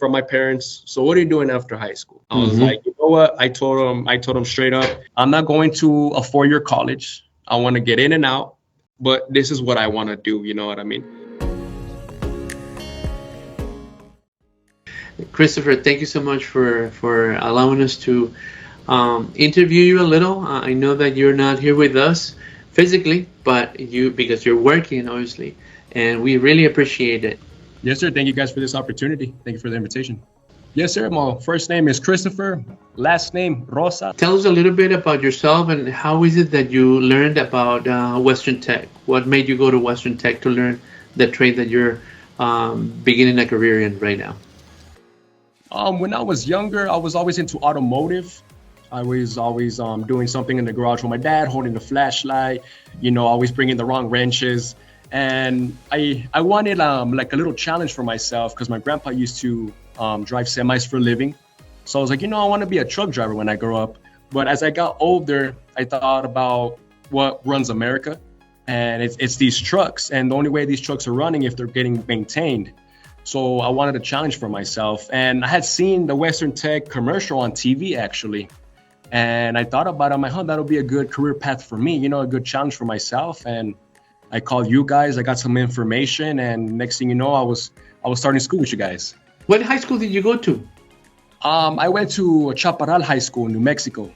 from my parents, so what are you doing after high school? I was Mm-hmm. like, you know what? I told them straight up, I'm not going to a 4-year college. I want to get in and out, but this is what I want to do. You know what I mean? Christopher, thank you so much for allowing us to interview you a little. I know that you're not here with us physically, but because you're working, obviously, and we really appreciate it. Yes, sir. Thank you guys for this opportunity. Thank you for the invitation. Yes, sir. My first name is Christopher, last name Rosa. Tell us a little bit about yourself and how is it that you learned about Western Tech? What made you go to Western Tech to learn the trade that you're beginning a career in right now? When I was younger, I was always into automotive. I was always doing something in the garage with my dad, holding the flashlight, always bringing the wrong wrenches. And I wanted like a little challenge for myself because my grandpa used to drive semis for a living. So I was like, I want to be a truck driver when I grow up. But as I got older, I thought about what runs America. And it's these trucks. And the only way these trucks are running if they're getting maintained. So I wanted a challenge for myself. And I had seen the Western Tech commercial on TV, actually. And I thought about it. I'm like, that'll be a good career path for me, a good challenge for myself. And I called you guys. I got some information. And next thing you know, I was starting school with you guys. What high school did you go to? I went to Chaparral High School in New Mexico.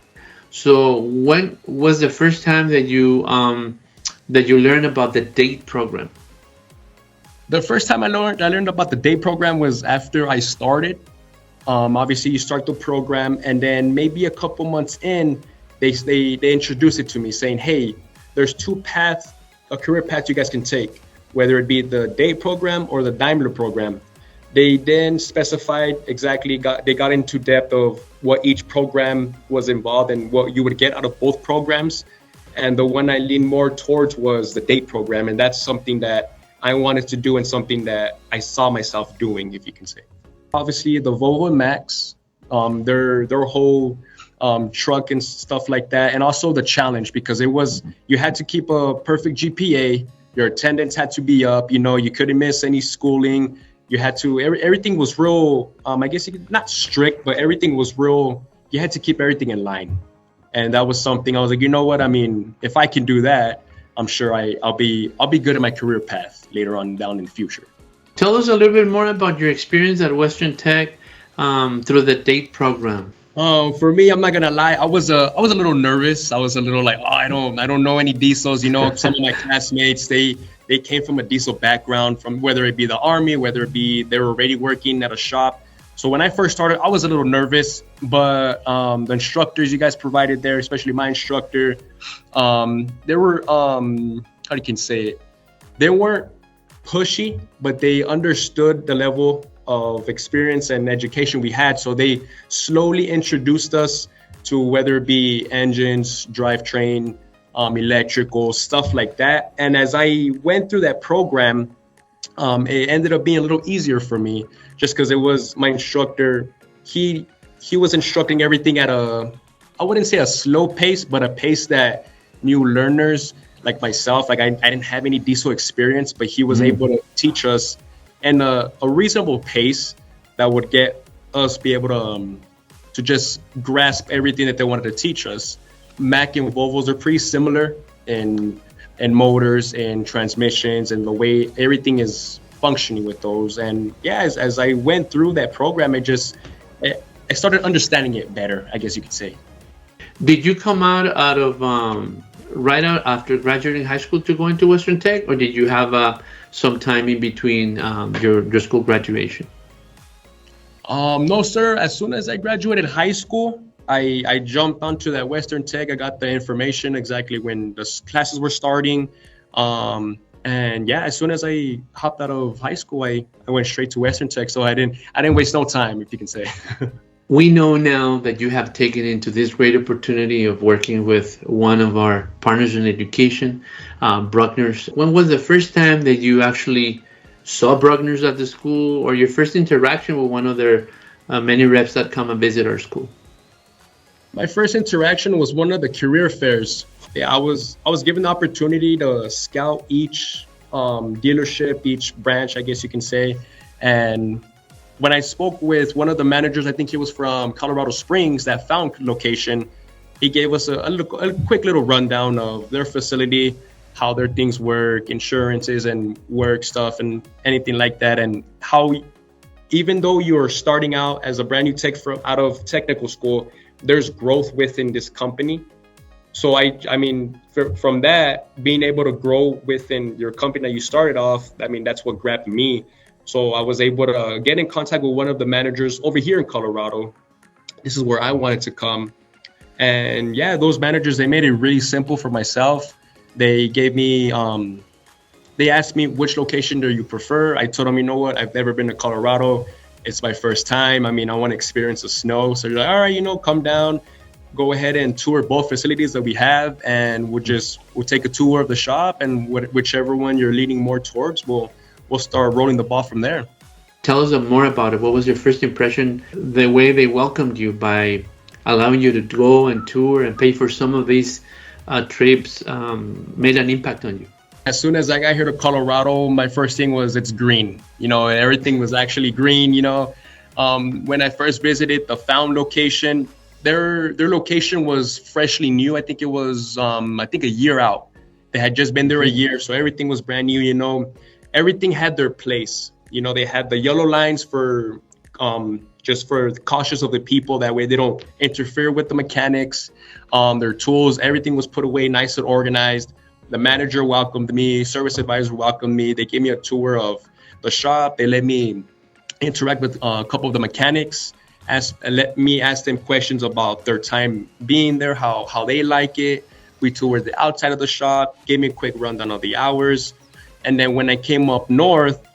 So when was the first time that you learned about the D.A.T.E program? The first time I learned about the D.A.T.E program was after I started. Obviously, you start the program, and then maybe a couple months in, they introduced it to me, saying, "Hey, there's a career path you guys can take, whether it be the D.A.T.E program or the Daimler program." They then specified exactly, they got into depth of what each program was involved and what you would get out of both programs. And the one I leaned more towards was the D.A.T.E program. And that's something that I wanted to do and something that I saw myself doing, if you can say. Obviously, the Volvo and Macks, their whole truck and stuff like that. And also the challenge, because you had to keep a perfect GPA. Your attendance had to be up. You couldn't miss any schooling. You had to, everything was real, I guess not strict, but everything was real. You had to keep everything in line. And that was something I was like, you know what? I mean, if I can do that, I'm sure I'll be good at my career path later on down in the future. Tell us a little bit more about your experience at Western Tech through the D.A.T.E program. For me, I'm not gonna lie. I was a little nervous. I was a little like, I don't know any diesels. Some of my classmates, they came from a diesel background, from whether it be the Army, whether it be they were already working at a shop. So when I first started, I was a little nervous, but the instructors you guys provided there, especially my instructor, they were, how you can say it, they weren't pushy, but they understood the level of experience and education we had. So they slowly introduced us to whether it be engines, drivetrain, electrical, stuff like that. And as I went through that program, it ended up being a little easier for me just because it was my instructor. He was instructing everything at I wouldn't say a slow pace, but a pace that new learners like myself, like I didn't have any diesel experience, but he was able to teach us in a reasonable pace that would get us be able to just grasp everything that they wanted to teach us. Mack and Volvos are pretty similar in motors and transmissions and the way everything is functioning with those. And yeah, as I went through that program, I started understanding it better, I guess you could say. Did you come out of right out after graduating high school to go into Western Tech, or did you have some time in between your school graduation? No, sir. As soon as I graduated high school, I jumped onto that Western Tech. I got the information exactly when the classes were starting. And yeah, as soon as I hopped out of high school, I went straight to Western Tech. So I didn't waste no time, if you can say. We know now that you have taken into this great opportunity of working with one of our partners in education, Bruckner's. When was the first time that you actually saw Bruckner's at the school, or your first interaction with one of their many reps that come and visit our school? My first interaction was one of the career fairs. Yeah, I was given the opportunity to scout each dealership, each branch, I guess you can say, and when I spoke with one of the managers, I think he was from Colorado Springs, that found location, he gave us a quick little rundown of their facility, how their things work, insurances and work stuff and anything like that, and how even though you're starting out as a brand new tech out of technical school, there's growth within this company. So I mean, from that, being able to grow within your company that you started off, I mean, that's what grabbed me. So I was able to get in contact with one of the managers over here in Colorado. This is where I wanted to come. And yeah, those managers, they made it really simple for myself. They gave me, they asked me, which location do you prefer? I told them, you know what, I've never been to Colorado. It's my first time. I mean, I want to experience the snow. So they're like, all right, you know, come down, go ahead and tour both facilities that we have. And we'll take a tour of the shop, and whichever one you're leaning more towards, we'll start rolling the ball from there. Tell us more about it. What was your first impression? The way they welcomed you by allowing you to go and tour and pay for some of these trips made an impact on you. As soon as I got here to Colorado, my first thing was it's green. You know, everything was actually green. You know, when I first visited the found location, their location was freshly new. I think it was a year out. They had just been there a year, so everything was brand new. You know, everything had their place. You know, they had the yellow lines for just for cautious of the people. That way they don't interfere with the mechanics, their tools. Everything was put away nice and organized. The manager welcomed me, service advisor welcomed me. They gave me a tour of the shop. They let me interact with a couple of the mechanics, let me ask them questions about their time being there, how they like it. We toured the outside of the shop, gave me a quick rundown of the hours. And then when I came up north,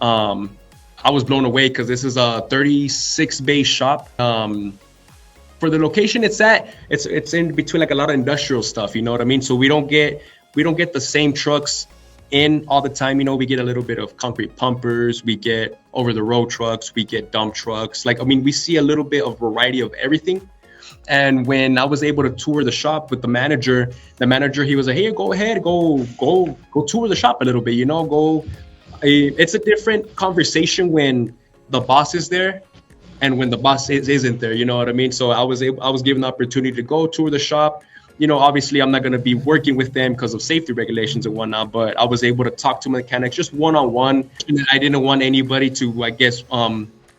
I was blown away because this is a 36 bay shop. For the location it's at, it's in between like a lot of industrial stuff, you know what I mean? So we don't get the same trucks in all the time. You know, we get a little bit of concrete pumpers, we get over the road trucks, we get dump trucks. Like, I mean, we see a little bit of variety of everything. And when I was able to tour the shop with the manager, he was like, hey, go ahead, go tour the shop a little bit, you know, it's a different conversation when the boss is there and when the boss isn't there, you know what I mean? So I was given the opportunity to go tour the shop. You know, obviously I'm not going to be working with them because of safety regulations and whatnot, but I was able to talk to mechanics just one-on-one. And I didn't want anybody to, I guess,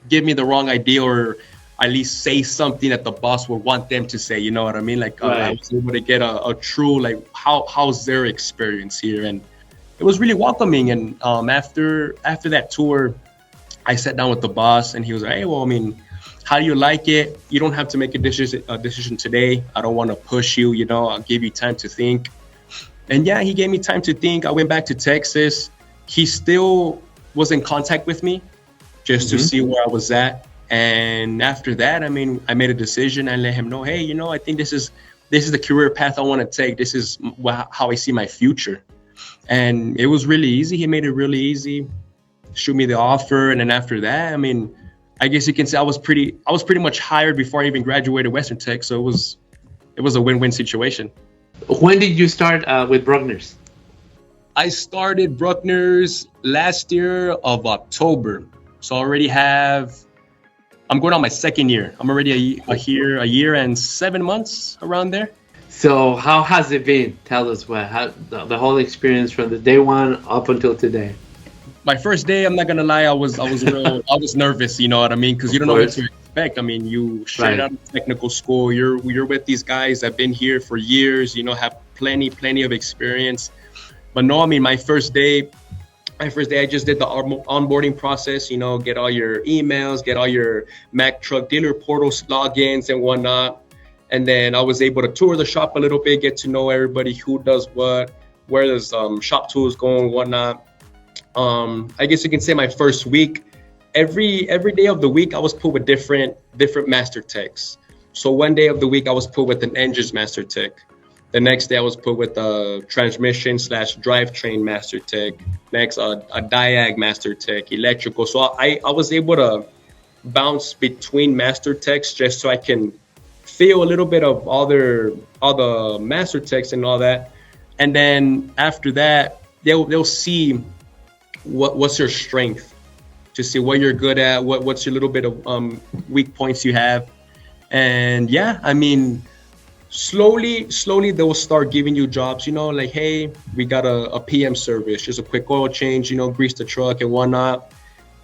give me the wrong idea or at least say something that the boss would want them to say, you know what I mean? Like, right. I was able to get a true, like, how's their experience here? And it was really welcoming. And after that tour, I sat down with the boss and he was like, hey, well, I mean, how do you like it? You don't have to make a decision today. I don't want to push you, you know, I'll give you time to think. And yeah, he gave me time to think. I went back to Texas. He still was in contact with me just to see where I was at. And after that, I mean, I made a decision. I let him know, hey, you know, I think this is the career path I want to take. This is how I see my future. And it was really easy. He made it really easy, shoot me the offer. And then after that, I mean, I guess you can say I was pretty much hired before I even graduated Western Tech. So it was a win-win situation. When did you start with Bruckner's? I started Bruckner's last year of October. So I already I'm going on my second year. I'm already a year and 7 months around there. So how has it been? Tell us the whole experience from the day one up until today. My first day, I'm not gonna lie, I was nervous, you know what I mean? Because you don't know what to expect. I mean, you straight out of technical school, you're with these guys that have been here for years, you know, have plenty of experience. But no, I mean, my first day, I just did the onboarding process, you know, get all your emails, get all your Mack truck dealer portal logins and whatnot. And then I was able to tour the shop a little bit, get to know everybody, who does what, where does shop tools go and whatnot. I guess you can say my first week, every day of the week, I was put with different master techs. So one day of the week, I was put with an engines master tech. The next day, I was put with a transmission/drivetrain master tech. Next, a diag master tech, electrical. So I was able to bounce between master techs just so I can feel a little bit of all the master techs and all that. And then after that, they'll see what's your strength. to see what you're good at, what's your little bit of weak points you have. And yeah, I mean, slowly they'll start giving you jobs, like, hey, we got a PM service, just a quick oil change, grease the truck and whatnot.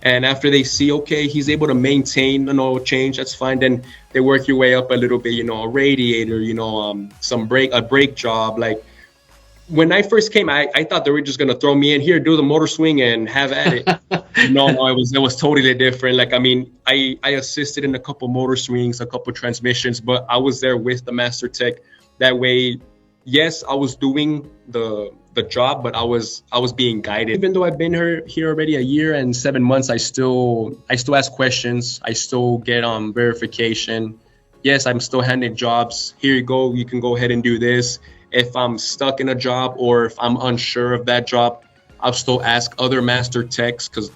And after they see, okay, he's able to maintain an oil change, that's fine. Then they work your way up a little bit, a radiator, a brake job. Like when I first came, I thought they were just gonna throw me in here, do the motor swing and have at it. No, it was totally different. Like, I mean, I assisted in a couple motor swings, a couple transmissions, but I was there with the master tech. That way, yes, I was doing the job, but I was being guided. Even though I've been here already a year and 7 months, I still ask questions. I still get verification. Yes, I'm still handing jobs. Here you go. You can go ahead and do this. If I'm stuck in a job or if I'm unsure of that job, I'll still ask other master techs, because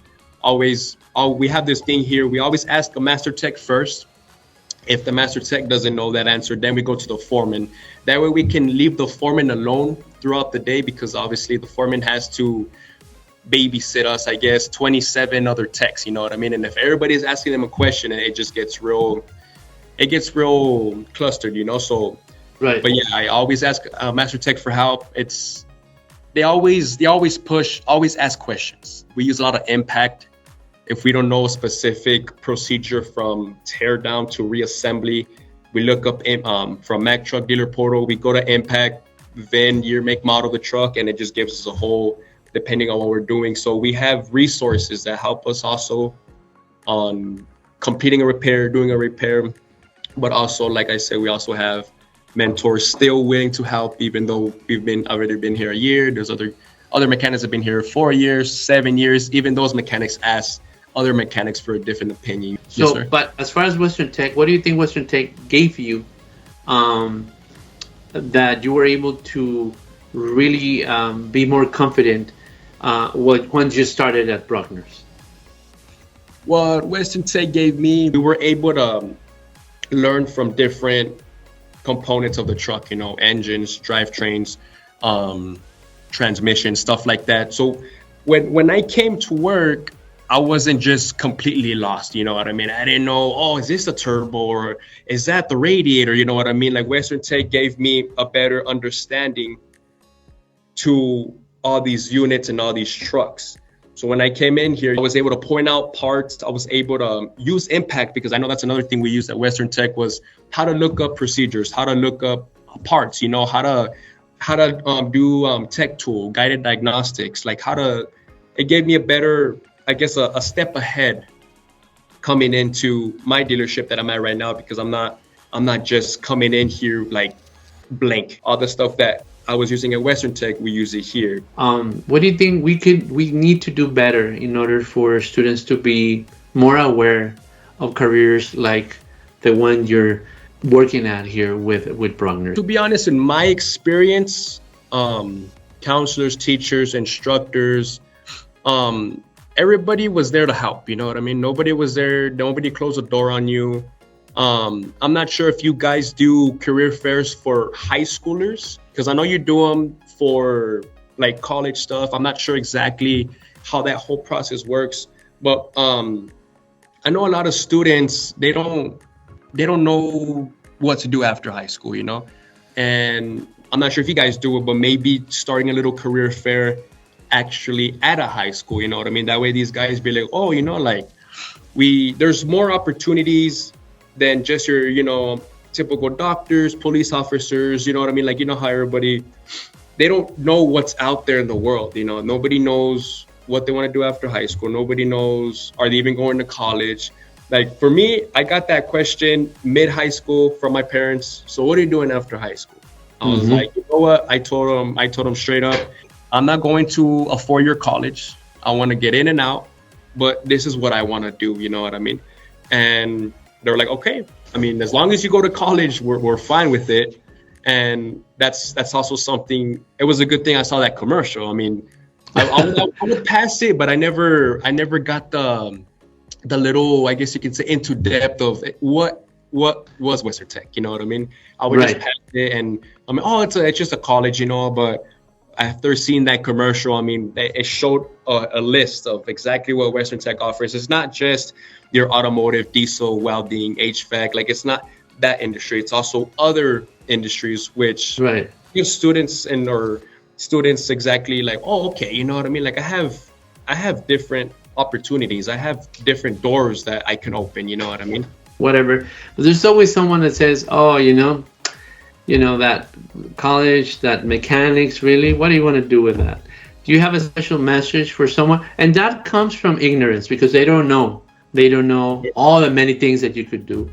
we have this thing here. We always ask a master tech first. If the master tech doesn't know that answer, then we go to the foreman. That way we can leave the foreman alone throughout the day, because obviously the foreman has to babysit us, I guess, 27 other techs, you know what I mean? And if everybody's asking them a question, it just gets real clustered, so. Right. But yeah, I always ask master tech for help. They always ask questions. We use a lot of impact. If we don't know a specific procedure from tear down to reassembly, we look up from Mack Truck Dealer Portal. We go to impact, VIN, year, make, model of the truck, and it just gives us a whole, depending on what we're doing. So we have resources that help us also on completing a repair, doing a repair. But also, like I said, we also have mentors still willing to help, even though we've already been here a year. There's other mechanics have been here 4 years, 7 years. Even those mechanics ask other mechanics for a different opinion. So, yes, but as far as Western Tech, what do you think Western Tech gave you that you were able to really be more confident once you started at Bruckner's? What Western Tech gave me, we were able to learn from different components of the truck, engines, drivetrains, transmission, stuff like that. So when I came to work, I wasn't just completely lost, you know what I mean? I didn't know, is this a turbo or is that the radiator? You know what I mean? Like Western Tech gave me a better understanding to all these units and all these trucks. So when I came in here, I was able to point out parts. I was able to use impact, because I know that's another thing we used at Western Tech, was how to look up procedures, how to look up parts, how to do tech tool, guided diagnostics, like it gave me a better, I guess, a step ahead coming into my dealership that I'm at right now, because I'm not just coming in here like blank. All the stuff that I was using at Western Tech, we use it here. What do you think we need to do better in order for students to be more aware of careers like the one you're working at here with Bruckner? To be honest, in my experience, counselors, teachers, instructors, everybody was there to help, you know what I mean? Nobody was there, nobody closed the door on you. I'm not sure if you guys do career fairs for high schoolers, because I know you do them for like college stuff. I'm not sure exactly how that whole process works, but I know a lot of students, they don't know what to do after high school, and I'm not sure if you guys do it, but maybe starting a little career fair actually at a high school, you know what I mean? That way these guys be like, there's more opportunities than just your, typical doctors, police officers, you know what I mean? Like, how everybody, they don't know what's out there in the world, nobody knows what they want to do after high school. Nobody knows, are they even going to college? Like for me, I got that question mid-high school from my parents. So what are you doing after high school? I was like, you know what? I told them straight up, I'm not going to a 4-year college. I want to get in and out, but this is what I want to do. You know what I mean? And they're like, okay. I mean, as long as you go to college, we're fine with it. And that's also something. It was a good thing I saw that commercial. I mean, I would pass it, but I never got the little, I guess you could say, into depth of what was Western Tech. You know what I mean? I would just pass it, and I mean, it's just a college, but after seeing that commercial, I mean, it showed a list of exactly what Western Tech offers. It's not just your automotive, diesel, welding, HVAC. Like, it's not that industry. It's also other industries which Right. give students or students exactly like, oh, okay, you know what I mean? Like, I have different opportunities. I have different doors that I can open. You know what I mean? Whatever. But there's always someone that says, "Oh, that college, that mechanics, really? What do you want to do with that?" Do you have a special message for someone? And that comes from ignorance because they don't know. They don't know all the many things that you could do.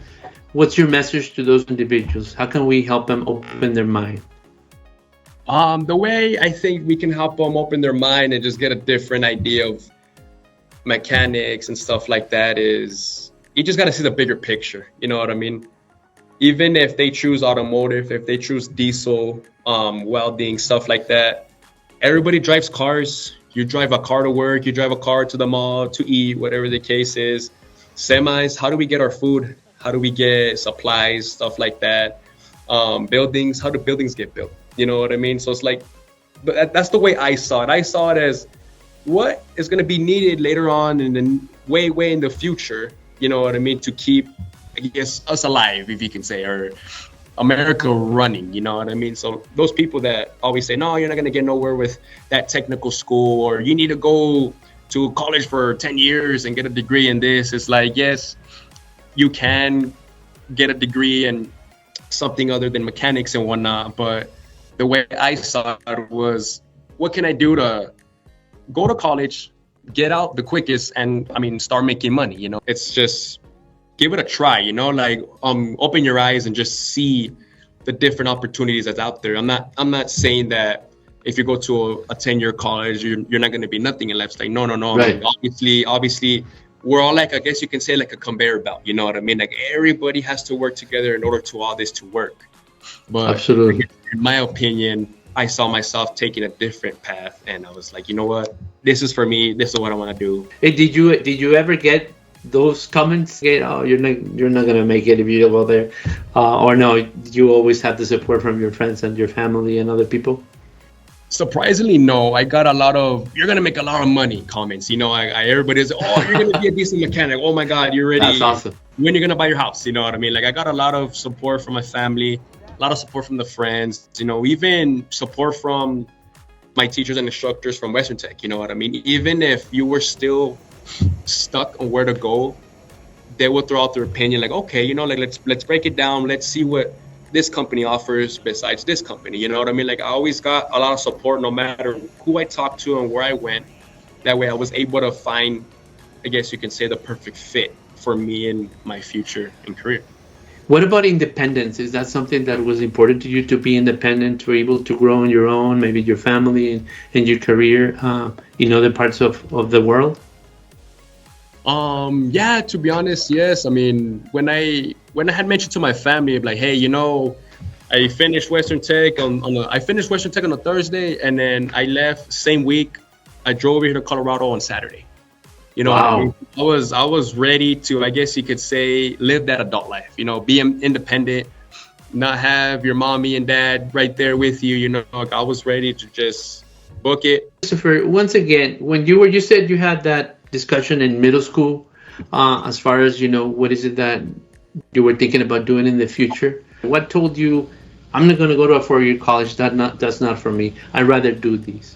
What's your message to those individuals? How can we help them open their mind? The way I think we can help them open their mind and just get a different idea of mechanics and stuff like that is you just got to see the bigger picture. You know what I mean? Even if they choose automotive, if they choose diesel, welding, stuff like that, everybody drives cars. You drive a car to work, you drive a car to the mall to eat, whatever the case is. Semis, how do we get our food? How do we get supplies, stuff like that? Buildings, how do buildings get built? You know what I mean? So it's like, but that's the way I saw it. I saw it as what is going to be needed later on and then way in the future, you know what I mean, to keep, I guess, us alive, if you can say, or America running, you know what I mean? So those people that always say, no, you're not going to get nowhere with that technical school, or you need to go to college for 10 years and get a degree in this. It's like, yes, you can get a degree in something other than mechanics and whatnot. But the way I saw it was, what can I do to go to college, get out the quickest, and I mean, start making money, you know? It's just, give it a try, you know, like open your eyes and just see the different opportunities that's out there. I'm not saying that if you go to a 10-year college, you're not going to be nothing in life. It's like, no. Right. I mean, obviously, we're all like, I guess you can say like a conveyor belt, you know what I mean? Like everybody has to work together in order to all this to work. But Absolutely. in my opinion, I saw myself taking a different path, and I was like, you know what? This is for me. This is what I want to do. Hey, did you ever get those comments? Oh, you're not gonna make it if you go there, or no? You always have the support from your friends and your family and other people. Surprisingly, no. I got a lot of "you're gonna make a lot of money" comments. You know, everybody's, "Oh, you're gonna be a decent mechanic. Oh my God, you're ready. That's awesome. When you're gonna buy your house?" You know what I mean? Like I got a lot of support from my family, a lot of support from the friends. You know, even support from my teachers and instructors from Western Tech. You know what I mean? Even if you were still stuck on where to go, they will throw out their opinion. Like, okay, you know, like let's break it down. Let's see what this company offers besides this company. You know what I mean? Like I always got a lot of support no matter who I talked to and where I went. That way I was able to find, I guess you can say, the perfect fit for me in my future and career. What about independence? Is that something that was important to you, to be independent, to be able to grow on your own, maybe your family and your career in other parts of the world? Yeah, to be honest, yes. I mean, when I had mentioned to my family, like, hey, you know, I finished Western Tech on a Thursday, and then I left same week. I drove over here to Colorado on Saturday. You know, Wow. I mean, I was ready to, I guess you could say, live that adult life. You know, be independent, not have your mommy and dad right there with you. You know, like I was ready to just book it. Christopher, once again, when you said you had that discussion in middle school, as far as, what is it that you were thinking about doing in the future? What told you, I'm not going to go to a 4-year college, that's not for me, I'd rather do these?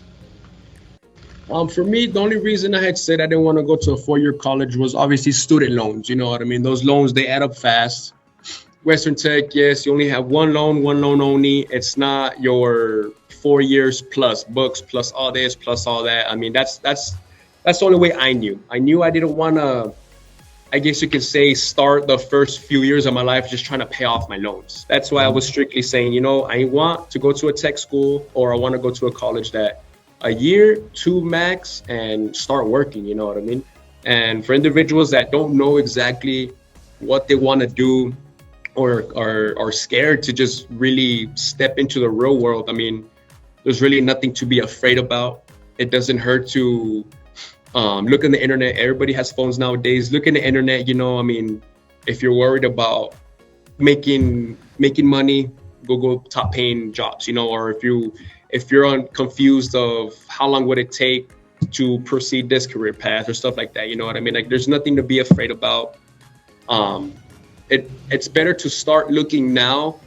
For me, the only reason I had said I didn't want to go to a 4-year college was obviously student loans. You know what I mean? Those loans, they add up fast. Western Tech, yes, you only have one loan only. It's not your 4 years plus books, plus all this, plus all that. I mean, that's the only way I knew. I knew I didn't want to, I guess you could say, start the first few years of my life just trying to pay off my loans. That's why I was strictly saying, you know, I want to go to a tech school, or I want to go to a college that a year, 2 max, and start working, you know what I mean? And for individuals that don't know exactly what they want to do, or are scared to just really step into the real world, I mean, there's really nothing to be afraid about. It doesn't hurt to look on the internet. Everybody has phones nowadays. Look in the internet, you know, I mean, if you're worried about making money, go top paying jobs, you know, or if you if you're confused of how long would it take to proceed this career path or stuff like that, you know what I mean? Like, there's nothing to be afraid about. It's better to start looking now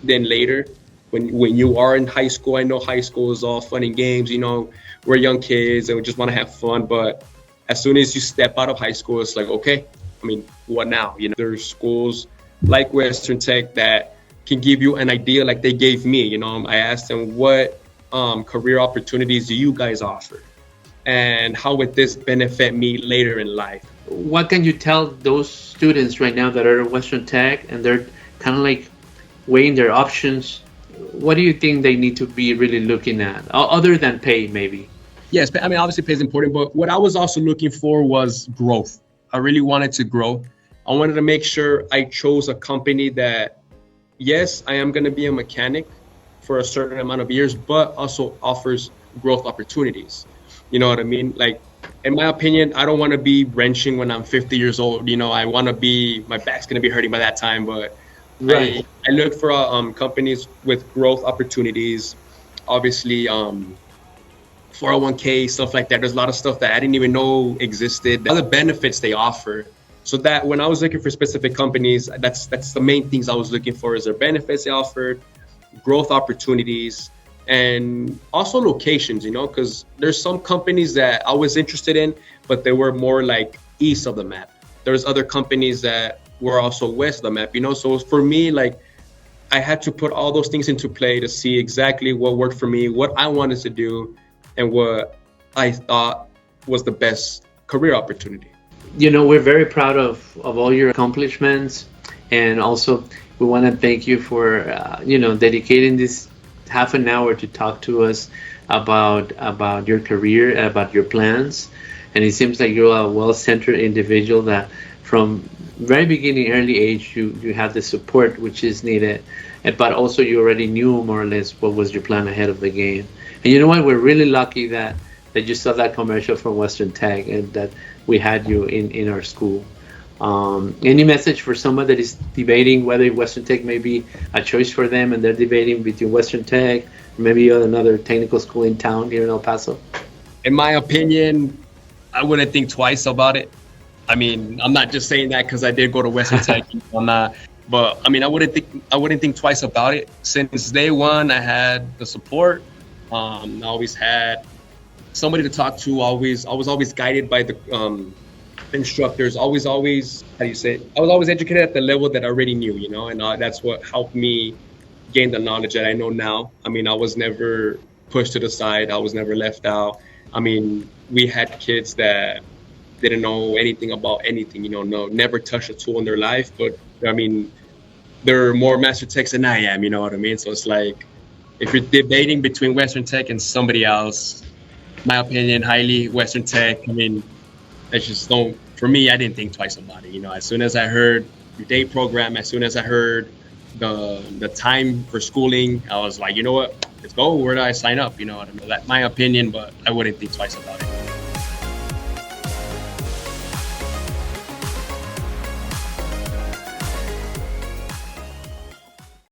than later when you are in high school. I know high school is all fun and games, you know, we're young kids and we just want to have fun. But as soon as you step out of high school, it's like, okay, I mean, what now? You know, there's schools like Western Tech that can give you an idea like they gave me. You know, I asked them, what career opportunities do you guys offer? And how would this benefit me later in life? What can you tell those students right now that are at Western Tech and they're kind of like weighing their options? What do you think they need to be really looking at, other than pay, maybe? Yes, I mean, obviously pay is important, but what I was also looking for was growth. I really wanted to grow. I wanted to make sure I chose a company that, yes, I am going to be a mechanic for a certain amount of years, but also offers growth opportunities. You know what I mean? Like, in my opinion, I don't want to be wrenching when I'm 50 years old. You know, I want to be, my back's going to be hurting by that time, but Right. I look for companies with growth opportunities, obviously 401k, stuff like that. There's a lot of stuff that I didn't even know existed, other benefits they offer. So that when I was looking for specific companies, that's the main things I was looking for, is their benefits they offered, growth opportunities, and also locations, you know, because there's some companies that I was interested in, but they were more like east of the map. There's other companies that were also west of the map, you know. So for me, like, I had to put all those things into play to see exactly what worked for me, what I wanted to do, and what I thought was the best career opportunity. You know, we're very proud of all your accomplishments, and also we want to thank you for dedicating this half an hour to talk to us about your career, about your plans. And it seems like you're a well-centered individual that from very beginning, early age, you have the support which is needed, but also you already knew more or less what was your plan ahead of the game. And you know what? We're really lucky that you saw that commercial from Western Tech and that we had you in our school. Any message for someone that is debating whether Western Tech may be a choice for them, and they're debating between Western Tech or maybe another technical school in town here in El Paso? In my opinion, I wouldn't think twice about it. I mean, I'm not just saying that because I did go to Western Tech. I'm not, but I mean, I wouldn't think twice about it. Since day one, I had the support. I always had somebody to talk to. I was always guided by the instructors. Always, how do you say it? I was always educated at the level that I already knew, you know, and that's what helped me gain the knowledge that I know now. I mean, I was never pushed to the side. I was never left out. I mean, we had kids that didn't know anything about anything, you know, never touched a tool in their life. But I mean, they're more master techs than I am, you know what I mean? So it's like, if you're debating between Western Tech and somebody else, my opinion, highly Western Tech. I mean, I just don't, for me, I didn't think twice about it. You know, as soon as I heard your D.A.T.E program, as soon as I heard the time for schooling, I was like, you know what, let's go. Where do I sign up? You know what I mean? That's my opinion, but I wouldn't think twice about it.